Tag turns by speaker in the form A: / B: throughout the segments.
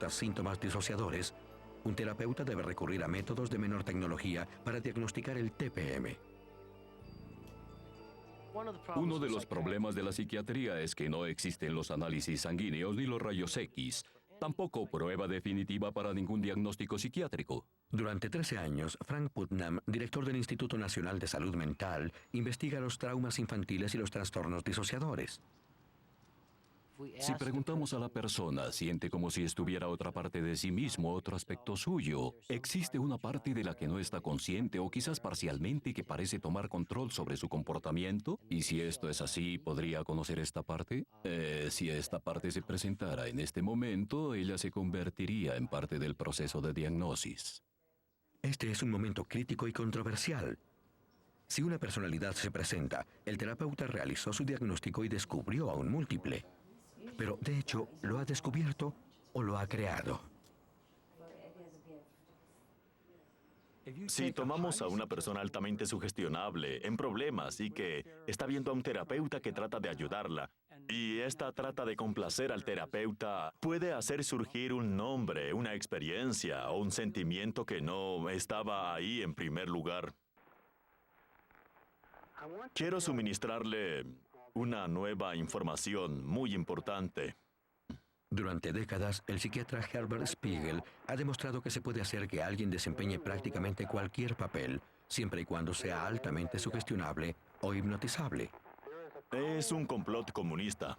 A: presentas síntomas disociadores, un terapeuta debe recurrir a métodos de menor tecnología para diagnosticar el TPM.
B: Uno de los problemas de la psiquiatría es que no existen los análisis sanguíneos ni los rayos X. Tampoco prueba definitiva para ningún diagnóstico psiquiátrico.
A: Durante 13 años, Frank Putnam, director del Instituto Nacional de Salud Mental, investiga los traumas infantiles y los trastornos disociadores.
B: Si preguntamos a la persona, siente como si estuviera otra parte de sí mismo, otro aspecto suyo. ¿Existe una parte de la que no está consciente o quizás parcialmente que parece tomar control sobre su comportamiento? Y si esto es así, ¿podría conocer esta parte? Si esta parte se presentara en este momento, ella se convertiría en parte del proceso de diagnosis.
A: Este es un momento crítico y controversial. Si una personalidad se presenta, el terapeuta realizó su diagnóstico y descubrió a un múltiple. Pero, de hecho, ¿lo ha descubierto o lo ha creado?
C: Si tomamos a una persona altamente sugestionable, en problemas y que está viendo a un terapeuta que trata de ayudarla, y esta trata de complacer al terapeuta, puede hacer surgir un nombre, una experiencia o un sentimiento que no estaba ahí en primer lugar. Quiero suministrarle una nueva información muy importante.
A: Durante décadas, el psiquiatra Herbert Spiegel ha demostrado que se puede hacer que alguien desempeñe prácticamente cualquier papel, siempre y cuando sea altamente sugestionable o hipnotizable.
C: Es un complot comunista.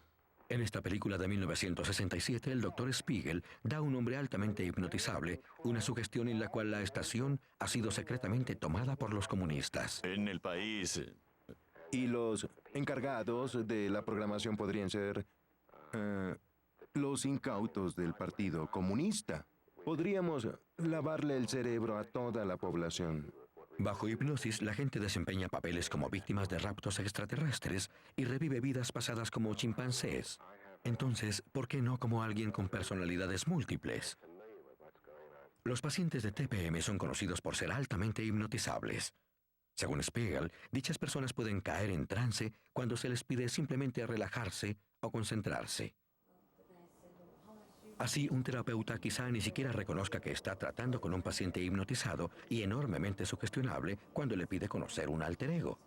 A: En esta película de 1967, el Dr. Spiegel da a un hombre altamente hipnotizable una sugestión en la cual la estación ha sido secretamente tomada por los comunistas.
C: En el país...
D: Y los encargados de la programación podrían ser los incautos del Partido Comunista. Podríamos lavarle el cerebro a toda la población.
A: Bajo hipnosis, la gente desempeña papeles como víctimas de raptos extraterrestres y revive vidas pasadas como chimpancés. Entonces, ¿por qué no como alguien con personalidades múltiples? Los pacientes de TPM son conocidos por ser altamente hipnotizables. Según Spiegel, dichas personas pueden caer en trance cuando se les pide simplemente relajarse o concentrarse. Así, un terapeuta quizá ni siquiera reconozca que está tratando con un paciente hipnotizado y enormemente sugestionable cuando le pide conocer un alter ego.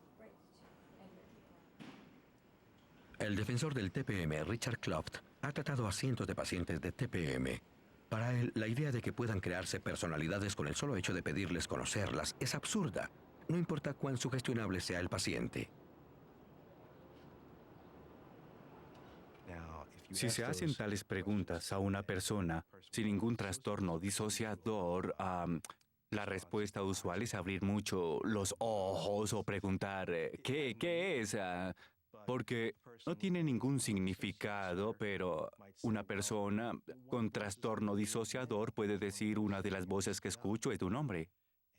A: El defensor del TPM, Richard Kloft, ha tratado a cientos de pacientes de TPM. Para él, la idea de que puedan crearse personalidades con el solo hecho de pedirles conocerlas es absurda. No importa cuán sugestionable sea el paciente.
E: Si se hacen tales preguntas a una persona sin ningún trastorno disociador, la respuesta usual es abrir mucho los ojos o preguntar ¿qué es? Porque no tiene ningún significado, pero una persona con trastorno disociador puede decir una de las voces que escucho es tu nombre.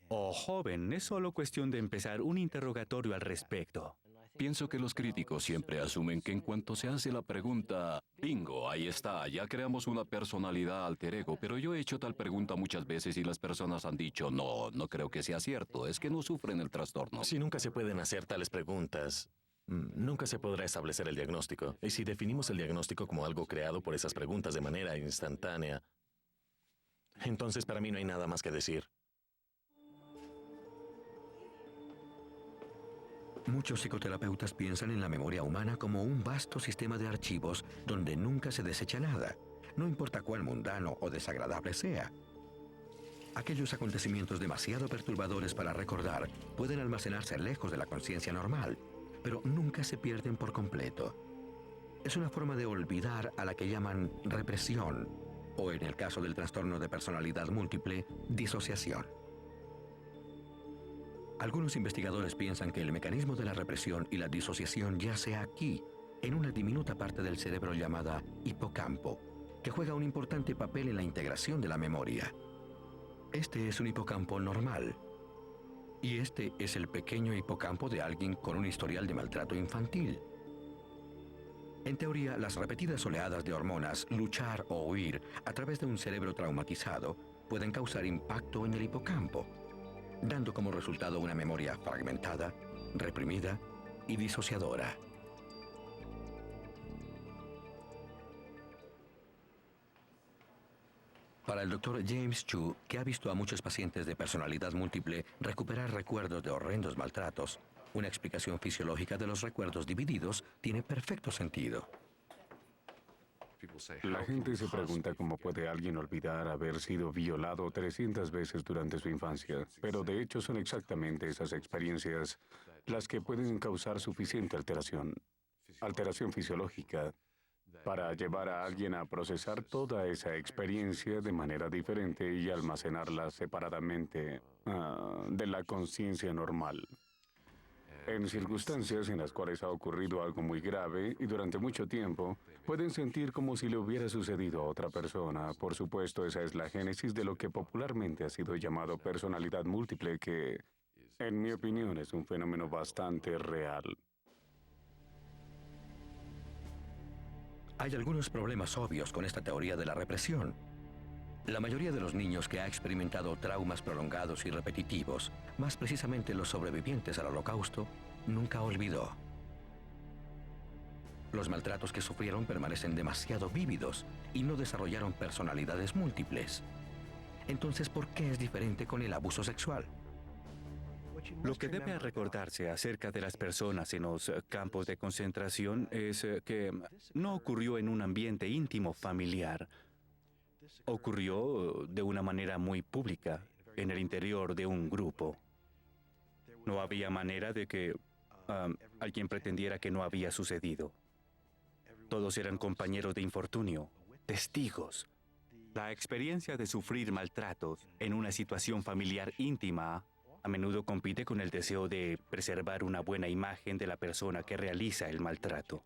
E: Oh, joven, es solo cuestión de empezar un interrogatorio al respecto.
B: Pienso que los críticos siempre asumen que en cuanto se hace la pregunta, bingo, ahí está, ya creamos una personalidad alter ego, pero yo he hecho tal pregunta muchas veces y las personas han dicho, no creo que sea cierto, es que no sufren el trastorno.
C: Si nunca se pueden hacer tales preguntas, nunca se podrá establecer el diagnóstico. Y si definimos el diagnóstico como algo creado por esas preguntas de manera instantánea, entonces para mí no hay nada más que decir.
A: Muchos psicoterapeutas piensan en la memoria humana como un vasto sistema de archivos donde nunca se desecha nada, no importa cuán mundano o desagradable sea. Aquellos acontecimientos demasiado perturbadores para recordar pueden almacenarse lejos de la conciencia normal, pero nunca se pierden por completo. Es una forma de olvidar a la que llaman represión, o en el caso del trastorno de personalidad múltiple, disociación. Algunos investigadores piensan que el mecanismo de la represión y la disociación yace aquí, en una diminuta parte del cerebro llamada hipocampo, que juega un importante papel en la integración de la memoria. Este es un hipocampo normal, y este es el pequeño hipocampo de alguien con un historial de maltrato infantil. En teoría, las repetidas oleadas de hormonas, luchar o huir, a través de un cerebro traumatizado, pueden causar impacto en el hipocampo, dando como resultado una memoria fragmentada, reprimida y disociadora. Para el doctor James Chu, que ha visto a muchos pacientes de personalidad múltiple recuperar recuerdos de horrendos maltratos, una explicación fisiológica de los recuerdos divididos tiene perfecto sentido.
F: La gente se pregunta cómo puede alguien olvidar haber sido violado 300 veces durante su infancia, pero de hecho son exactamente esas experiencias las que pueden causar suficiente alteración fisiológica, para llevar a alguien a procesar toda esa experiencia de manera diferente y almacenarla separadamente de la conciencia normal. En circunstancias en las cuales ha ocurrido algo muy grave y durante mucho tiempo, pueden sentir como si le hubiera sucedido a otra persona. Por supuesto, esa es la génesis de lo que popularmente ha sido llamado personalidad múltiple, que, en mi opinión, es un fenómeno bastante real.
A: Hay algunos problemas obvios con esta teoría de la represión. La mayoría de los niños que ha experimentado traumas prolongados y repetitivos, más precisamente los sobrevivientes al Holocausto, nunca olvidó. Los maltratos que sufrieron permanecen demasiado vívidos y no desarrollaron personalidades múltiples. Entonces, ¿por qué es diferente con el abuso sexual?
E: Lo que debe recordarse acerca de las personas en los campos de concentración es que no ocurrió en un ambiente íntimo familiar. Ocurrió de una manera muy pública, en el interior de un grupo. No había manera de que alguien pretendiera que no había sucedido. Todos eran compañeros de infortunio, testigos. La experiencia de sufrir maltratos en una situación familiar íntima a menudo compite con el deseo de preservar una buena imagen de la persona que realiza el maltrato.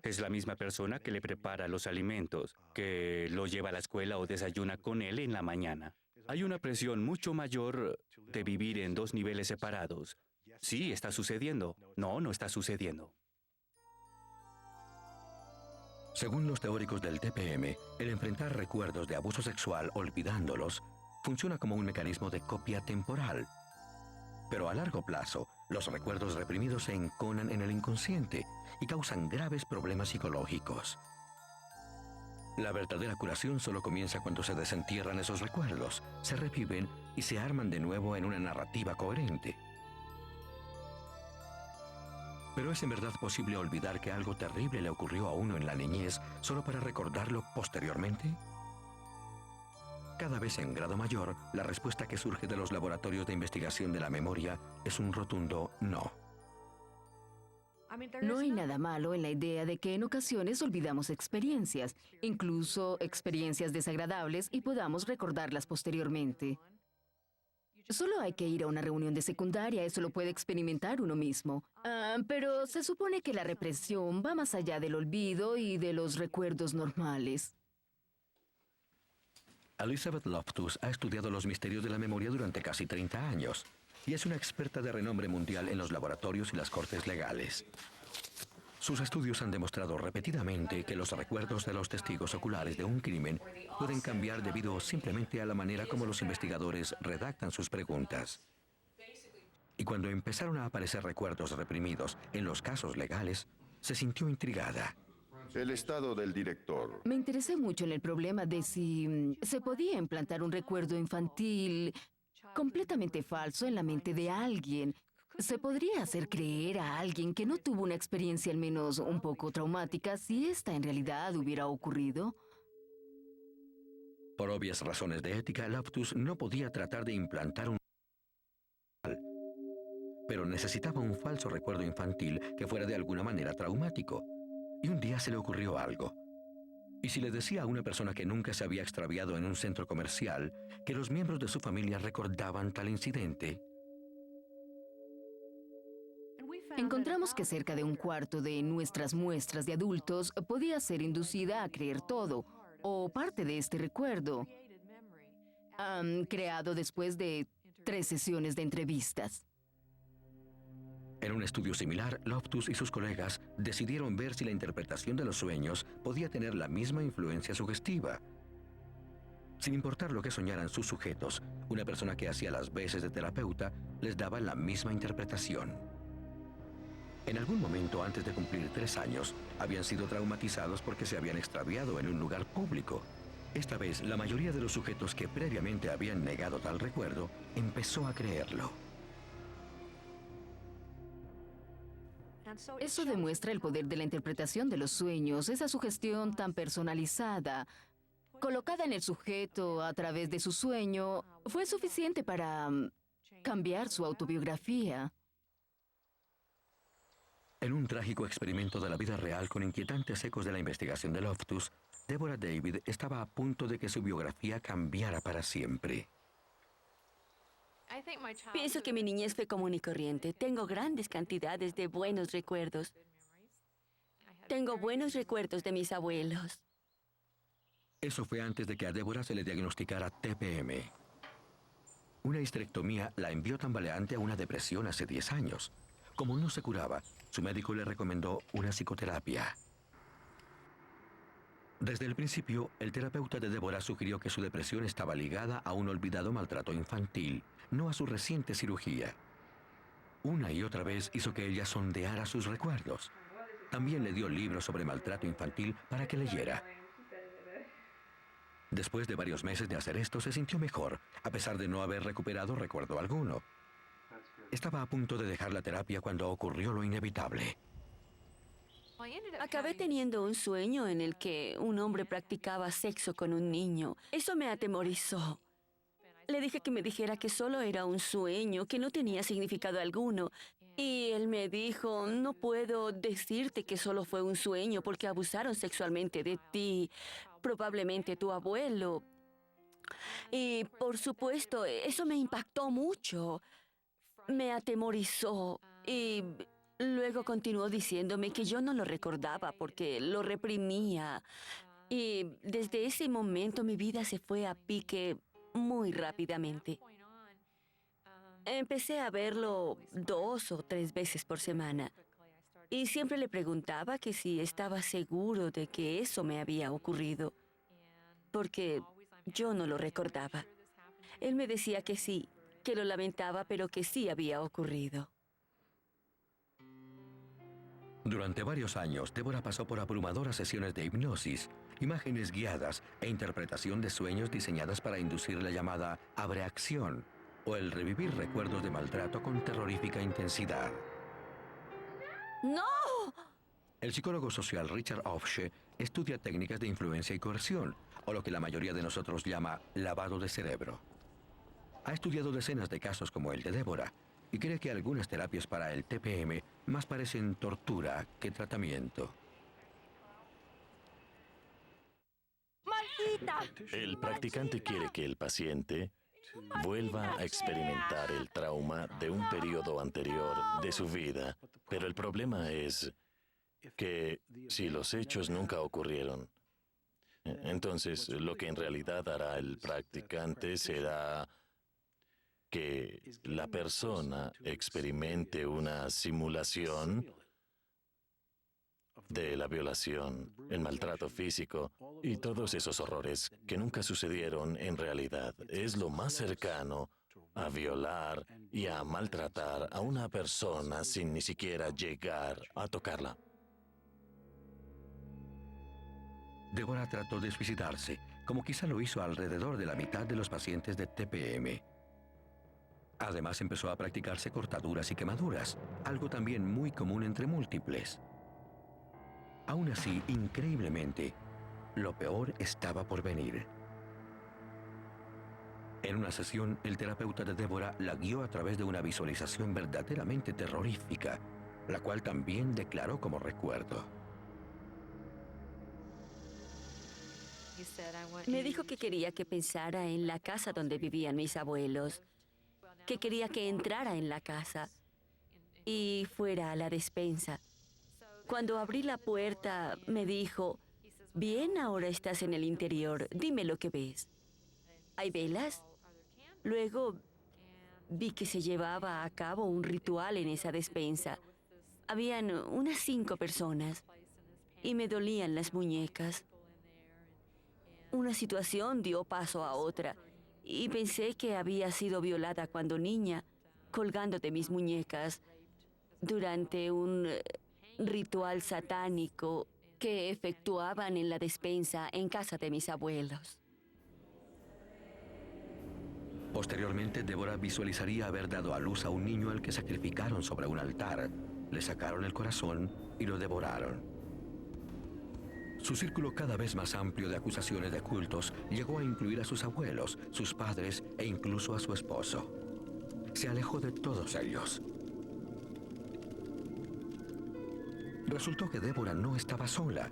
E: Es la misma persona que le prepara los alimentos, que lo lleva a la escuela o desayuna con él en la mañana. Hay una presión mucho mayor de vivir en dos niveles separados. Sí, está sucediendo. No, no está sucediendo.
A: Según los teóricos del TPM, el enfrentar recuerdos de abuso sexual olvidándolos funciona como un mecanismo de copia temporal. Pero a largo plazo, los recuerdos reprimidos se enconan en el inconsciente y causan graves problemas psicológicos. La verdadera curación solo comienza cuando se desentierran esos recuerdos, se reviven y se arman de nuevo en una narrativa coherente. ¿Pero es en verdad posible olvidar que algo terrible le ocurrió a uno en la niñez solo para recordarlo posteriormente? Cada vez en grado mayor, la respuesta que surge de los laboratorios de investigación de la memoria es un rotundo no.
G: No hay nada malo en la idea de que en ocasiones olvidamos experiencias, incluso experiencias desagradables, y podamos recordarlas posteriormente. Solo hay que ir a una reunión de secundaria, eso lo puede experimentar uno mismo. Pero se supone que la represión va más allá del olvido y de los recuerdos normales.
A: Elizabeth Loftus ha estudiado los misterios de la memoria durante casi 30 años y es una experta de renombre mundial en los laboratorios y las cortes legales. Sus estudios han demostrado repetidamente que los recuerdos de los testigos oculares de un crimen pueden cambiar debido simplemente a la manera como los investigadores redactan sus preguntas. Y cuando empezaron a aparecer recuerdos reprimidos en los casos legales, se sintió intrigada.
H: El estado del director.
G: Me interesé mucho en el problema de si se podía implantar un recuerdo infantil completamente falso en la mente de alguien. ¿Se podría hacer creer a alguien que no tuvo una experiencia al menos un poco traumática si esta en realidad hubiera ocurrido?
A: Por obvias razones de ética, Loftus no podía tratar de implantar un pero necesitaba un falso recuerdo infantil que fuera de alguna manera traumático. Y un día se le ocurrió algo. ¿Y si le decía a una persona que nunca se había extraviado en un centro comercial que los miembros de su familia recordaban tal incidente?
G: Encontramos que cerca de un cuarto de nuestras muestras de adultos podía ser inducida a creer todo, o parte de este recuerdo, creado después de 3 sesiones de entrevistas.
A: En un estudio similar, Loftus y sus colegas decidieron ver si la interpretación de los sueños podía tener la misma influencia sugestiva. Sin importar lo que soñaran sus sujetos, una persona que hacía las veces de terapeuta les daba la misma interpretación. En algún momento antes de cumplir 3 años, habían sido traumatizados porque se habían extraviado en un lugar público. Esta vez, la mayoría de los sujetos que previamente habían negado tal recuerdo empezó a creerlo.
G: Eso demuestra el poder de la interpretación de los sueños, esa sugestión tan personalizada, colocada en el sujeto a través de su sueño, fue suficiente para cambiar su autobiografía.
A: En un trágico experimento de la vida real con inquietantes ecos de la investigación de Loftus, Deborah David estaba a punto de que su biografía cambiara para siempre.
I: Pienso que mi niñez fue común y corriente. Tengo grandes cantidades de buenos recuerdos. Tengo buenos recuerdos de mis abuelos.
A: Eso fue antes de que a Deborah se le diagnosticara TPM. Una histerectomía la envió tambaleante a una depresión hace 10 años. Como no se curaba, su médico le recomendó una psicoterapia. Desde el principio, el terapeuta de Deborah sugirió que su depresión estaba ligada a un olvidado maltrato infantil, no a su reciente cirugía. Una y otra vez hizo que ella sondeara sus recuerdos. También le dio libros sobre maltrato infantil para que leyera. Después de varios meses de hacer esto, se sintió mejor, a pesar de no haber recuperado recuerdo alguno. Estaba a punto de dejar la terapia cuando ocurrió lo inevitable.
I: Acabé teniendo un sueño en el que un hombre practicaba sexo con un niño. Eso me atemorizó. Le dije que me dijera que solo era un sueño, que no tenía significado alguno. Y él me dijo, no puedo decirte que solo fue un sueño porque abusaron sexualmente de ti, probablemente tu abuelo. Y por supuesto, eso me impactó mucho. Me atemorizó y luego continuó diciéndome que yo no lo recordaba porque lo reprimía. Y desde ese momento mi vida se fue a pique muy rápidamente. Empecé a verlo 2 o 3 veces por semana. Y siempre le preguntaba que si estaba seguro de que eso me había ocurrido, porque yo no lo recordaba. Él me decía que sí, que lo lamentaba, pero que sí había ocurrido.
A: Durante varios años, Deborah pasó por abrumadoras sesiones de hipnosis, imágenes guiadas e interpretación de sueños diseñadas para inducir la llamada abreacción, o el revivir recuerdos de maltrato con terrorífica intensidad.
I: ¡No!
A: El psicólogo social Richard Ofshe estudia técnicas de influencia y coerción, o lo que la mayoría de nosotros llama lavado de cerebro. Ha estudiado decenas de casos como el de Deborah y cree que algunas terapias para el TPM más parecen tortura que tratamiento.
I: ¡Maldita!
C: El practicante quiere que el paciente vuelva a experimentar el trauma de un periodo anterior de su vida, pero el problema es que si los hechos nunca ocurrieron, entonces lo que en realidad hará el practicante será que la persona experimente una simulación de la violación, el maltrato físico y todos esos horrores que nunca sucedieron en realidad. Es lo más cercano a violar y a maltratar a una persona sin ni siquiera llegar a tocarla.
A: Deborah trató de suicidarse, como quizá lo hizo alrededor de la mitad de los pacientes de TPM. Además, empezó a practicarse cortaduras y quemaduras, algo también muy común entre múltiples. Aún así, increíblemente, lo peor estaba por venir. En una sesión, el terapeuta de Deborah la guió a través de una visualización verdaderamente terrorífica, la cual también declaró como recuerdo.
I: Me dijo que quería que pensara en la casa donde vivían mis abuelos, que quería que entrara en la casa y fuera a la despensa. Cuando abrí la puerta, me dijo, bien, ahora estás en el interior, dime lo que ves. ¿Hay velas? Luego vi que se llevaba a cabo un ritual en esa despensa. Habían unas 5 personas y me dolían las muñecas. Una situación dio paso a otra y pensé que había sido violada cuando niña, colgando de mis muñecas durante un ritual satánico que efectuaban en la despensa en casa de mis abuelos.
A: Posteriormente, Deborah visualizaría haber dado a luz a un niño al que sacrificaron sobre un altar, le sacaron el corazón y lo devoraron. Su círculo cada vez más amplio de acusaciones de cultos llegó a incluir a sus abuelos, sus padres e incluso a su esposo. Se alejó de todos ellos. Resultó que Deborah no estaba sola.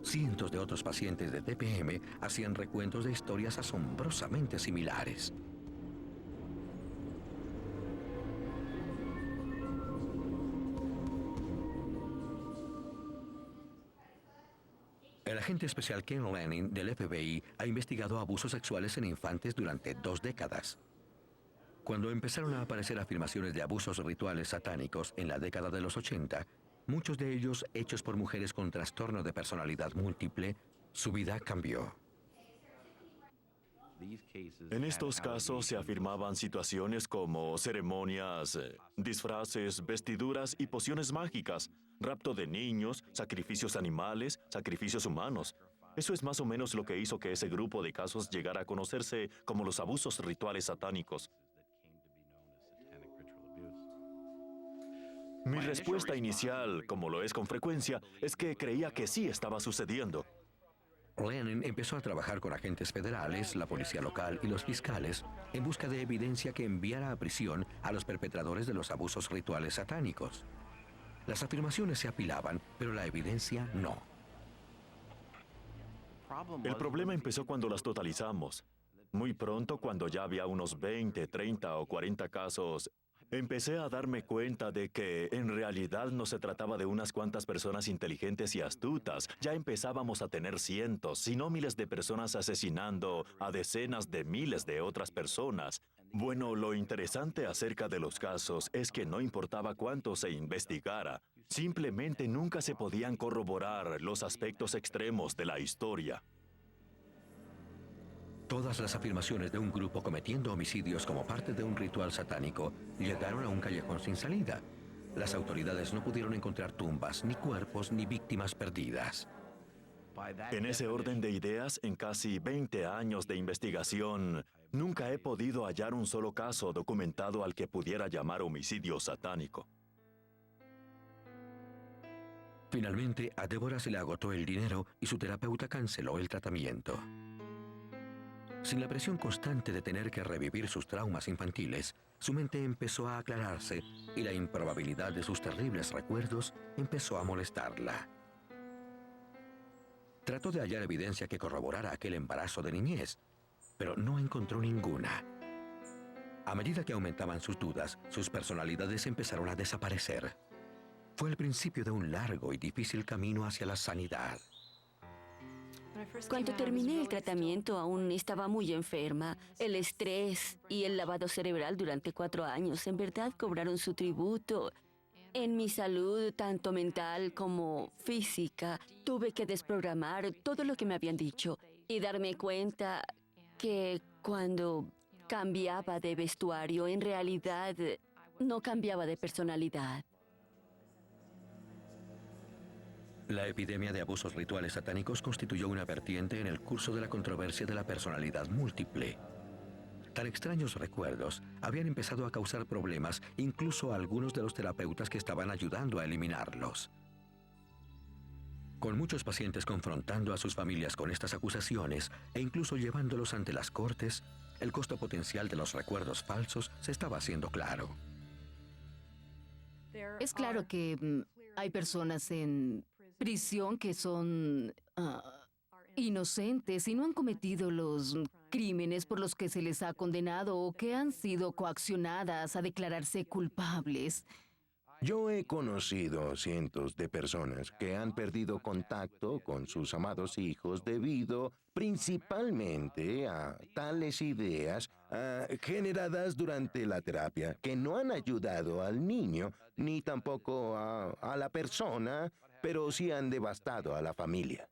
A: Cientos de otros pacientes de TPM hacían recuentos de historias asombrosamente similares. El agente especial Ken Lanning del FBI ha investigado abusos sexuales en infantes durante 2 décadas. Cuando empezaron a aparecer afirmaciones de abusos rituales satánicos en la década de los 80, muchos de ellos hechos por mujeres con trastorno de personalidad múltiple, su vida cambió.
C: En estos casos se afirmaban situaciones como ceremonias, disfraces, vestiduras y pociones mágicas, rapto de niños, sacrificios animales, sacrificios humanos. Eso es más o menos lo que hizo que ese grupo de casos llegara a conocerse como los abusos rituales satánicos. Mi respuesta inicial, como lo es con frecuencia, es que creía que sí estaba sucediendo.
A: Lanning empezó a trabajar con agentes federales, la policía local y los fiscales en busca de evidencia que enviara a prisión a los perpetradores de los abusos rituales satánicos. Las afirmaciones se apilaban, pero la evidencia no.
C: El problema empezó cuando las totalizamos. Muy pronto, cuando ya había unos 20, 30 o 40 casos, empecé a darme cuenta de que en realidad no se trataba de unas cuantas personas inteligentes y astutas. Ya empezábamos a tener cientos, si no miles de personas asesinando a decenas de miles de otras personas. Bueno, lo interesante acerca de los casos es que no importaba cuánto se investigara, simplemente nunca se podían corroborar los aspectos extremos de la historia.
A: Todas las afirmaciones de un grupo cometiendo homicidios como parte de un ritual satánico llegaron a un callejón sin salida. Las autoridades no pudieron encontrar tumbas, ni cuerpos, ni víctimas perdidas.
C: En ese orden de ideas, en casi 20 años de investigación, nunca he podido hallar un solo caso documentado al que pudiera llamar homicidio satánico.
A: Finalmente, a Deborah se le agotó el dinero y su terapeuta canceló el tratamiento. Sin la presión constante de tener que revivir sus traumas infantiles, su mente empezó a aclararse y la improbabilidad de sus terribles recuerdos empezó a molestarla. Trató de hallar evidencia que corroborara aquel embarazo de niñez, pero no encontró ninguna. A medida que aumentaban sus dudas, sus personalidades empezaron a desaparecer. Fue el principio de un largo y difícil camino hacia la sanidad.
I: Cuando terminé el tratamiento aún estaba muy enferma. El estrés y el lavado cerebral durante 4 años en verdad cobraron su tributo. En mi salud, tanto mental como física, tuve que desprogramar todo lo que me habían dicho y darme cuenta que cuando cambiaba de vestuario, en realidad no cambiaba de personalidad.
A: La epidemia de abusos rituales satánicos constituyó una vertiente en el curso de la controversia de la personalidad múltiple. Tan extraños recuerdos habían empezado a causar problemas incluso a algunos de los terapeutas que estaban ayudando a eliminarlos. Con muchos pacientes confrontando a sus familias con estas acusaciones e incluso llevándolos ante las cortes, el costo potencial de los recuerdos falsos se estaba haciendo claro.
G: Es claro que hay personas en prisión que son inocentes y no han cometido los crímenes por los que se les ha condenado o que han sido coaccionadas a declararse culpables.
D: Yo he conocido cientos de personas que han perdido contacto con sus amados hijos debido principalmente a tales ideas generadas durante la terapia que no han ayudado al niño ni tampoco a la persona, pero sí han devastado a la familia.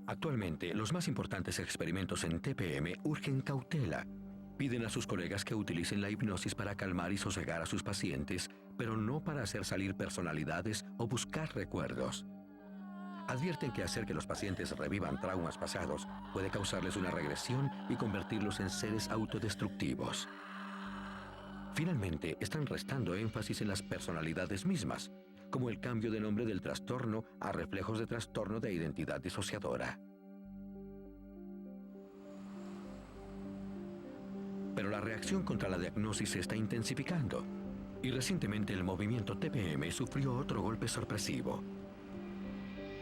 A: Actualmente, los más importantes experimentos en TPM urgen cautela. Piden a sus colegas que utilicen la hipnosis para calmar y sosegar a sus pacientes, pero no para hacer salir personalidades o buscar recuerdos. Advierten que hacer que los pacientes revivan traumas pasados puede causarles una regresión y convertirlos en seres autodestructivos. Finalmente, están restando énfasis en las personalidades mismas, como el cambio de nombre del trastorno a reflejos de trastorno de identidad disociadora. Pero la reacción contra la diagnosis se está intensificando, y recientemente el movimiento TPM sufrió otro golpe sorpresivo.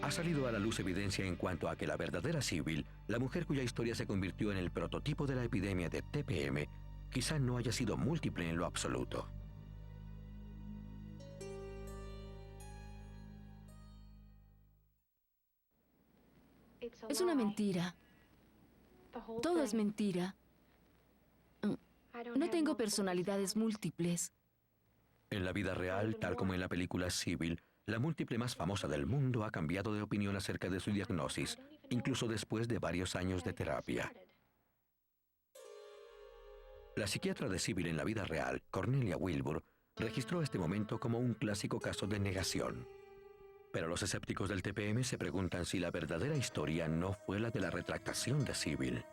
A: Ha salido a la luz evidencia en cuanto a que la verdadera Sybil, la mujer cuya historia se convirtió en el prototipo de la epidemia de TPM, quizá no haya sido múltiple en lo absoluto.
G: Es una mentira. Todo es mentira. No tengo personalidades múltiples.
A: En la vida real, tal como en la película Sybil, la múltiple más famosa del mundo ha cambiado de opinión acerca de su diagnosis, incluso después de varios años de terapia. La psiquiatra de Sybil en la vida real, Cornelia Wilbur, registró este momento como un clásico caso de negación. Pero los escépticos del TPM se preguntan si la verdadera historia no fue la de la retractación de Sybil.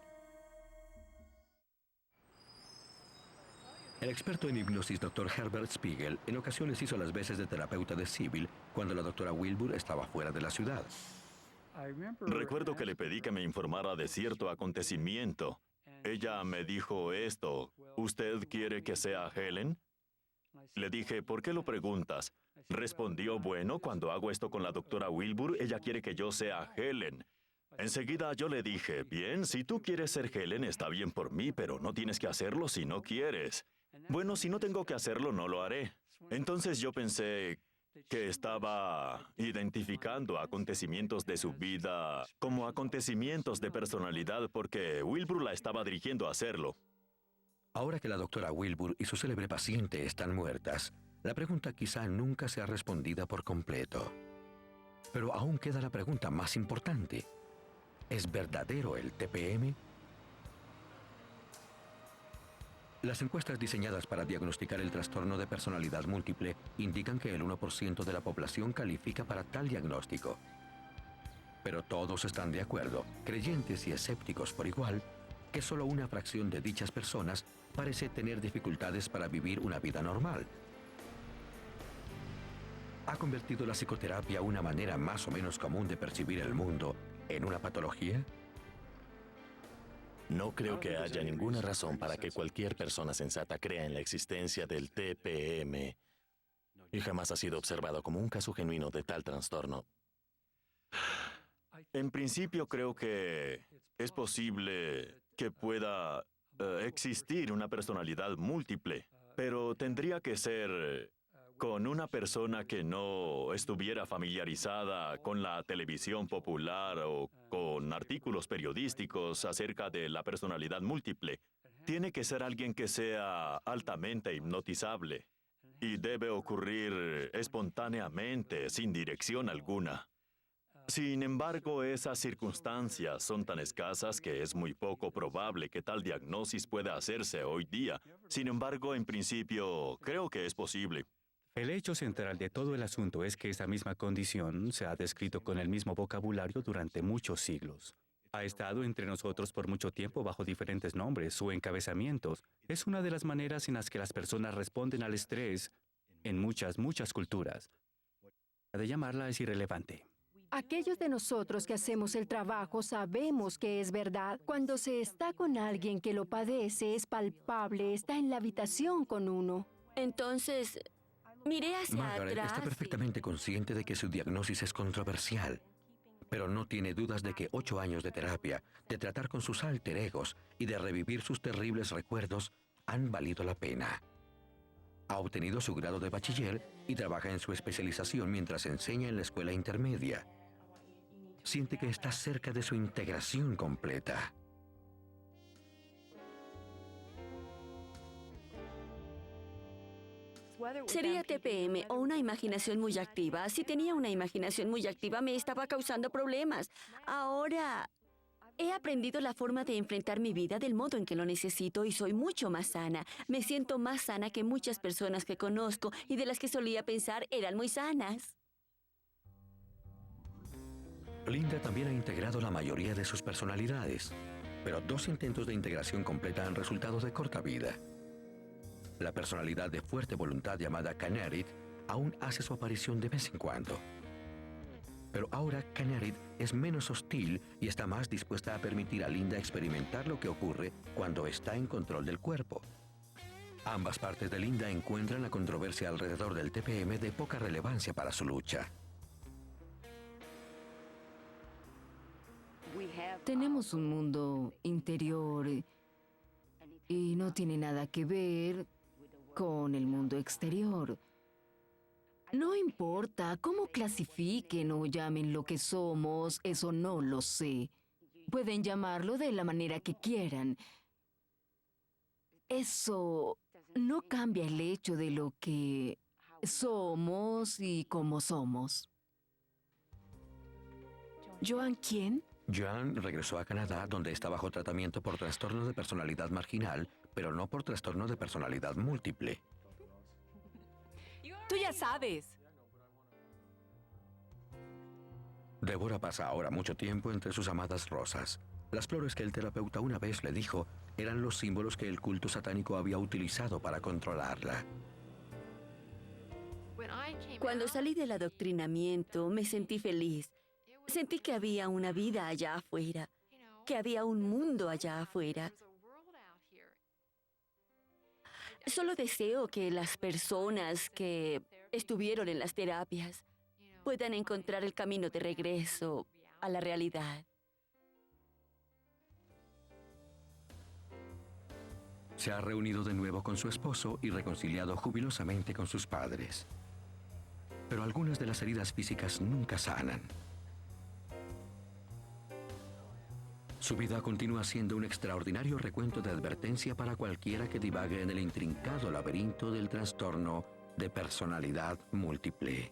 A: El experto en hipnosis Dr. Herbert Spiegel en ocasiones hizo las veces de terapeuta de Sybil cuando la doctora Wilbur estaba fuera de la ciudad.
C: Recuerdo que le pedí que me informara de cierto acontecimiento. Ella me dijo esto: ¿usted quiere que sea Helen? Le dije, ¿por qué lo preguntas? Respondió, bueno, cuando hago esto con la doctora Wilbur, ella quiere que yo sea Helen. Enseguida yo le dije, bien, si tú quieres ser Helen, está bien por mí, pero no tienes que hacerlo si no quieres. Bueno, si no tengo que hacerlo, no lo haré. Entonces yo pensé que estaba identificando acontecimientos de su vida como acontecimientos de personalidad porque Wilbur la estaba dirigiendo a hacerlo.
A: Ahora que la doctora Wilbur y su célebre paciente están muertas, la pregunta quizá nunca sea respondida por completo. Pero aún queda la pregunta más importante. ¿Es verdadero el TPM? Las encuestas diseñadas para diagnosticar el trastorno de personalidad múltiple indican que el 1% de la población califica para tal diagnóstico. Pero todos están de acuerdo, creyentes y escépticos por igual, que solo una fracción de dichas personas parece tener dificultades para vivir una vida normal. ¿Ha convertido la psicoterapia una manera más o menos común de percibir el mundo en una patología?
J: No creo que haya ninguna razón para que cualquier persona sensata crea en la existencia del TPM. Y jamás ha sido observado como un caso genuino de tal trastorno.
C: En principio creo que es posible que pueda existir una personalidad múltiple, pero tendría que ser con una persona que no estuviera familiarizada con la televisión popular o con artículos periodísticos acerca de la personalidad múltiple. Tiene que ser alguien que sea altamente hipnotizable y debe ocurrir espontáneamente, sin dirección alguna. Sin embargo, esas circunstancias son tan escasas que es muy poco probable que tal diagnosis pueda hacerse hoy día. Sin embargo, en principio, creo que es posible.
E: El hecho central de todo el asunto es que esa misma condición se ha descrito con el mismo vocabulario durante muchos siglos. Ha estado entre nosotros por mucho tiempo bajo diferentes nombres o encabezamientos. Es una de las maneras en las que las personas responden al estrés en muchas culturas. De llamarla es irrelevante.
K: Aquellos de nosotros que hacemos el trabajo sabemos que es verdad. Cuando se está con alguien que lo padece, es palpable, está en la habitación con uno.
I: Entonces, miré hacia
A: Margaret
I: atrás.
A: está perfectamente consciente de que su diagnósis es controversial, pero no tiene dudas de que 8 años de terapia, de tratar con sus alter egos y de revivir sus terribles recuerdos han valido la pena. Ha obtenido su grado de bachiller y trabaja en su especialización mientras enseña en la escuela intermedia. Siente que está cerca de su integración completa.
I: Sería TPM o una imaginación muy activa. Si tenía una imaginación muy activa, me estaba causando problemas. Ahora he aprendido la forma de enfrentar mi vida del modo en que lo necesito y soy mucho más sana. Me siento más sana que muchas personas que conozco y de las que solía pensar eran muy sanas.
A: Linda también ha integrado la mayoría de sus personalidades, pero 2 intentos de integración completa han resultado de corta vida. La personalidad de fuerte voluntad llamada Canarit aún hace su aparición de vez en cuando. Pero ahora Canarit es menos hostil y está más dispuesta a permitir a Linda experimentar lo que ocurre cuando está en control del cuerpo. Ambas partes de Linda encuentran la controversia alrededor del TPM de poca relevancia para su lucha.
G: Tenemos un mundo interior y no tiene nada que ver con el mundo exterior. No importa cómo clasifiquen o llamen lo que somos, eso no lo sé. Pueden llamarlo de la manera que quieran. Eso no cambia el hecho de lo que somos y cómo somos.
K: ¿Joan quién?
A: Joan regresó a Canadá, donde está bajo tratamiento por trastorno de personalidad marginal, pero no por trastorno de personalidad múltiple.
L: Tú ya sabes.
A: Deborah pasa ahora mucho tiempo entre sus amadas rosas. Las flores que el terapeuta una vez le dijo eran los símbolos que el culto satánico había utilizado para controlarla.
I: Cuando salí del adoctrinamiento, me sentí feliz. Sentí que había una vida allá afuera, que había un mundo allá afuera. Solo deseo que las personas que estuvieron en las terapias puedan encontrar el camino de regreso a la realidad.
A: Se ha reunido de nuevo con su esposo y reconciliado jubilosamente con sus padres. Pero algunas de las heridas físicas nunca sanan. Su vida continúa siendo un extraordinario recuento de advertencia para cualquiera que divague en el intrincado laberinto del trastorno de personalidad múltiple.